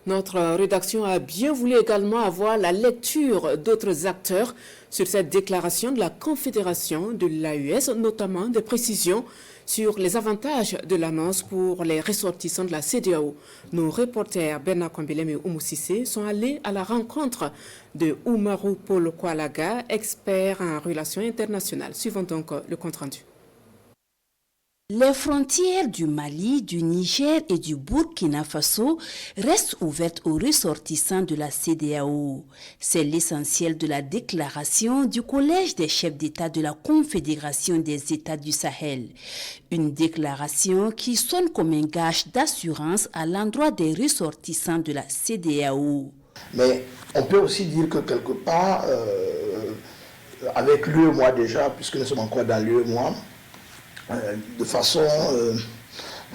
Notre rédaction a bien voulu également avoir la lecture d'autres acteurs sur cette déclaration de la Confédération de l'AES, notamment des précisions sur les avantages de l'annonce pour les ressortissants de la CEDEAO. Nos reporters Bernard Kwambelem et Oumou Sissé sont allés à la rencontre de Oumarou Paul Kwalaga, expert en relations internationales. Suivons donc le compte-rendu. Les frontières du Mali, du Niger et du Burkina Faso restent ouvertes aux ressortissants de la CEDEAO. C'est l'essentiel de la déclaration du Collège des chefs d'État de la Confédération des États du Sahel. Une déclaration qui sonne comme un gage d'assurance à l'endroit des ressortissants de la CEDEAO. Mais on peut aussi dire que quelque part, avec l'UEMOA déjà, puisque nous sommes encore dans l'UEMOA, de façon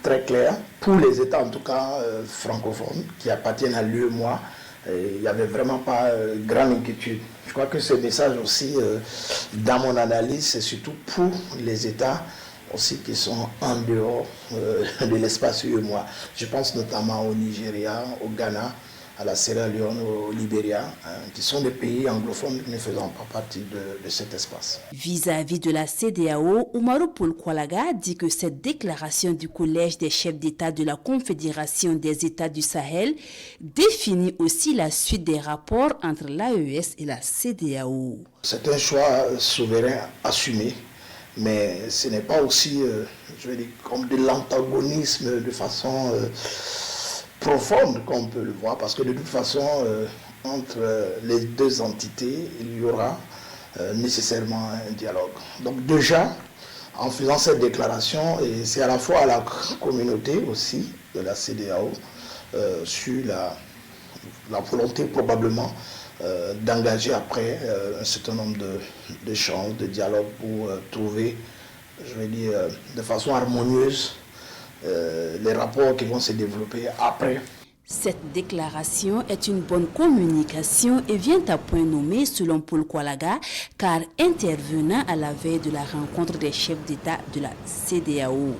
très claire, pour les États en tout cas francophones qui appartiennent à l'UEMOA, il n'y avait vraiment pas grande inquiétude. Je crois que ce message aussi, dans mon analyse, c'est surtout pour les États aussi qui sont en dehors de l'espace UEMOA. Je pense notamment au Nigeria, au Ghana, à la Sierra Leone, au Libéria, qui sont des pays anglophones ne faisant pas partie de cet espace. Vis-à-vis de la CEDEAO, Oumarou Paul Kwalaga dit que cette déclaration du Collège des chefs d'État de la Confédération des États du Sahel définit aussi la suite des rapports entre l'AES et la CEDEAO. C'est un choix souverain assumé, mais ce n'est pas aussi, je veux dire, comme de l'antagonisme de façon profonde qu'on peut le voir, parce que de toute façon, entre les deux entités, il y aura nécessairement un dialogue. Donc déjà, en faisant cette déclaration, et c'est à la fois à la communauté aussi de la CEDEAO, sur la volonté probablement d'engager après un certain nombre d'échanges, de dialogues pour trouver, je vais dire, de façon harmonieuse, les rapports qui vont se développer après. Cette déclaration est une bonne communication et vient à point nommé selon Paul Kwalaga, car intervenant à la veille de la rencontre des chefs d'État de la CEDEAO.